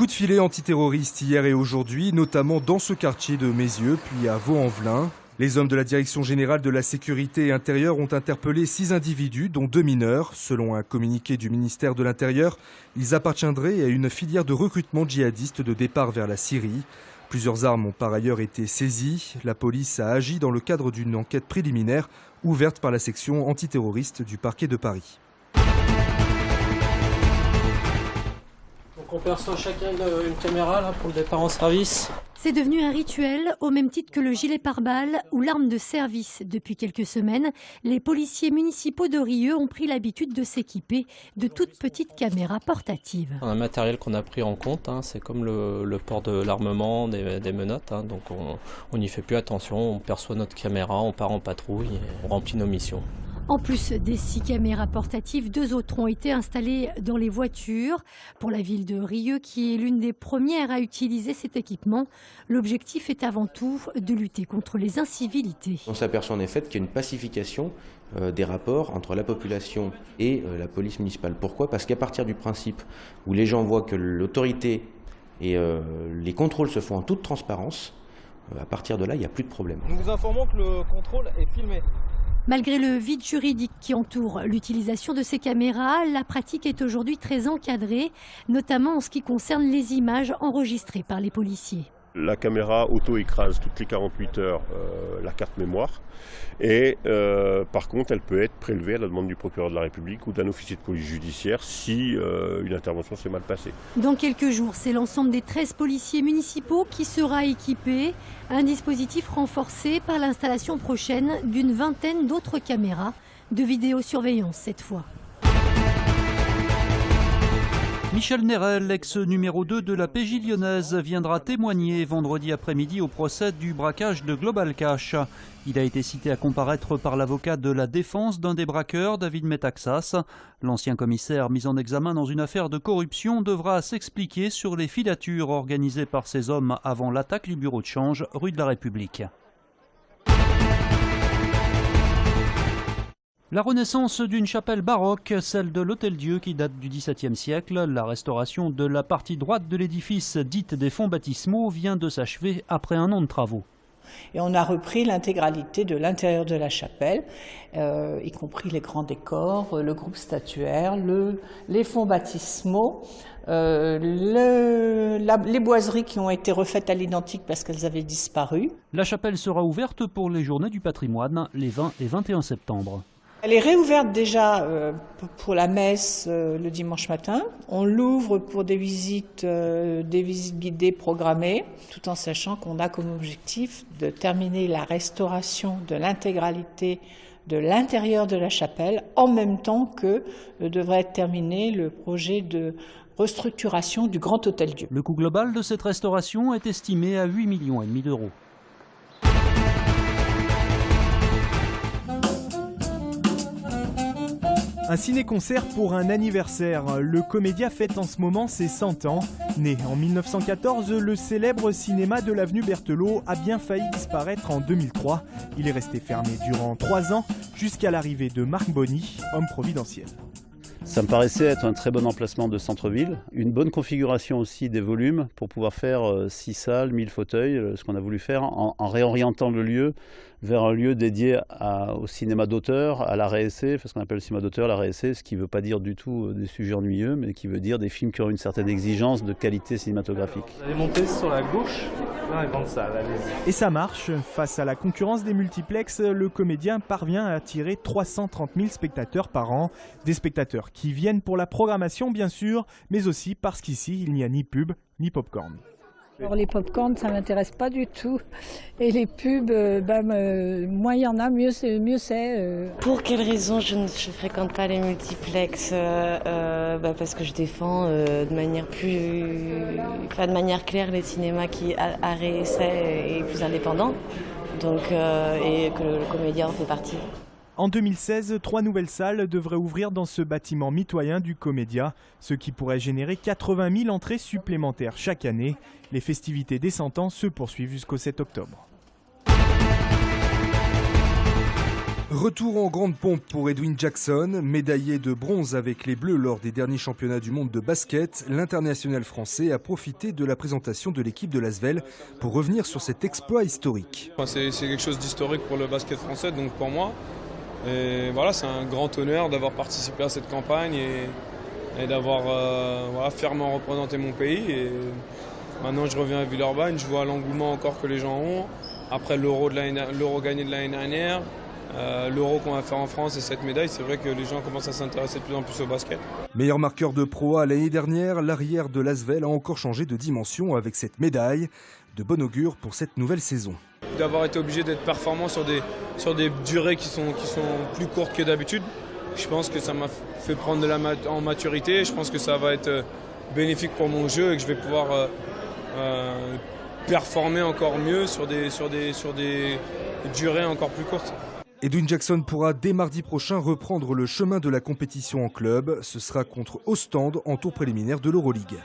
de filet antiterroriste hier et aujourd'hui, notamment dans ce quartier de Mézieux, puis à Vaux-en-Velin. Les hommes de la Direction générale de la sécurité intérieure ont interpellé 6 individus, dont 2 mineurs. Selon un communiqué du ministère de l'Intérieur, ils appartiendraient à une filière de recrutement djihadiste de départ vers la Syrie. Plusieurs armes ont par ailleurs été saisies. La police a agi dans le cadre d'une enquête préliminaire ouverte par la section antiterroriste du parquet de Paris. Donc on perçoit chacun une caméra là, pour le départ en service. C'est devenu un rituel, au même titre que le gilet pare-balles ou l'arme de service. Depuis quelques semaines, les policiers municipaux de Rieux ont pris l'habitude de s'équiper de toutes petites caméras portatives. Un matériel qu'on a pris en compte, c'est comme le port de l'armement, des menottes. Donc on n'y fait plus attention, on perçoit notre caméra, on part en patrouille et on remplit nos missions. En plus des 6 caméras portatives, 2 autres ont été installées dans les voitures. Pour la ville de Rieux, qui est l'une des premières à utiliser cet équipement, l'objectif est avant tout de lutter contre les incivilités. On s'aperçoit en effet qu'il y a une pacification des rapports entre la population et la police municipale. Pourquoi ? Parce qu'à partir du principe où les gens voient que l'autorité et les contrôles se font en toute transparence, à partir de là, il n'y a plus de problème. Nous vous informons que le contrôle est filmé. Malgré le vide juridique qui entoure l'utilisation de ces caméras, la pratique est aujourd'hui très encadrée, notamment en ce qui concerne les images enregistrées par les policiers. La caméra auto-écrase toutes les 48 heures la carte mémoire et par contre elle peut être prélevée à la demande du procureur de la République ou d'un officier de police judiciaire si une intervention s'est mal passée. Dans quelques jours, c'est l'ensemble des 13 policiers municipaux qui sera équipé. Un dispositif renforcé par l'installation prochaine d'une vingtaine d'autres caméras de vidéosurveillance cette fois. Michel Nérel, ex-numéro 2 de la PJ lyonnaise, viendra témoigner vendredi après-midi au procès du braquage de Global Cash. Il a été cité à comparaître par l'avocat de la défense d'un des braqueurs, David Metaxas. L'ancien commissaire mis en examen dans une affaire de corruption devra s'expliquer sur les filatures organisées par ces hommes avant l'attaque du bureau de change rue de la République. La renaissance d'une chapelle baroque, celle de l'Hôtel-Dieu qui date du XVIIe siècle. La restauration de la partie droite de l'édifice, dite des fonds baptismaux, vient de s'achever après un an de travaux. Et on a repris l'intégralité de l'intérieur de la chapelle, y compris les grands décors, le groupe statuaire, les fonds baptismaux, les boiseries qui ont été refaites à l'identique parce qu'elles avaient disparu. La chapelle sera ouverte pour les journées du patrimoine les 20 et 21 septembre. Elle est réouverte déjà pour la messe le dimanche matin. On l'ouvre pour des visites guidées programmées, tout en sachant qu'on a comme objectif de terminer la restauration de l'intégralité de l'intérieur de la chapelle, en même temps que devrait être terminé le projet de restructuration du Grand Hôtel-Dieu. Le coût global de cette restauration est estimé à 8,5 millions d'euros. Un ciné-concert pour un anniversaire. Le Comédia fête en ce moment ses 100 ans. Né en 1914, le célèbre cinéma de l'avenue Berthelot a bien failli disparaître en 2003. Il est resté fermé durant 3 ans, jusqu'à l'arrivée de Marc Bonny, homme providentiel. Ça me paraissait être un très bon emplacement de centre-ville, une bonne configuration aussi des volumes pour pouvoir faire 6 salles, 1000 fauteuils, ce qu'on a voulu faire en réorientant le lieu vers un lieu dédié au cinéma d'auteur, à la RSC, ce qu'on appelle le cinéma d'auteur, la RSC, ce qui ne veut pas dire du tout des sujets ennuyeux, mais qui veut dire des films qui ont une certaine exigence de qualité cinématographique. Vous allez monter sur la gauche, là, grande salle, allez-y. Et ça marche. Face à la concurrence des multiplexes, le Comédien parvient à attirer 330 000 spectateurs par an. Des spectateurs qui viennent pour la programmation, bien sûr, mais aussi parce qu'ici, il n'y a ni pub, ni popcorn. Alors les pop-corn, ça ne m'intéresse pas du tout. Et les pubs, moins il y en a, mieux c'est. Pour quelle raison je ne fréquente pas les multiplex parce que je défends de manière claire les cinémas qui réessaient et plus indépendants. Donc, et que le Comédien en fait partie. En 2016, 3 nouvelles salles devraient ouvrir dans ce bâtiment mitoyen du Comédia, ce qui pourrait générer 80 000 entrées supplémentaires chaque année. Les festivités des 100 ans se poursuivent jusqu'au 7 octobre. Retour en grande pompe pour Edwin Jackson, médaillé de bronze avec les Bleus lors des derniers championnats du monde de basket. L'international français a profité de la présentation de l'équipe de l'Asvel pour revenir sur cet exploit historique. C'est quelque chose d'historique pour le basket français, donc pour moi. Et voilà, c'est un grand honneur d'avoir participé à cette campagne et d'avoir fièrement représenté mon pays. Et maintenant, je reviens à Villeurbanne, je vois l'engouement encore que les gens ont. Après l'Euro gagné de l'année dernière, l'Euro qu'on va faire en France et cette médaille, c'est vrai que les gens commencent à s'intéresser de plus en plus au basket. Meilleur marqueur de Pro A l'année dernière, l'arrière de l'Asvel a encore changé de dimension avec cette médaille. De bon augure pour cette nouvelle saison. D'avoir été obligé d'être performant sur des durées qui sont plus courtes que d'habitude, je pense que ça m'a fait prendre en maturité. Je pense que ça va être bénéfique pour mon jeu et que je vais pouvoir performer encore mieux sur des durées encore plus courtes. Edwin Jackson pourra dès mardi prochain reprendre le chemin de la compétition en club. Ce sera contre Ostende en tour préliminaire de l'Euroligue.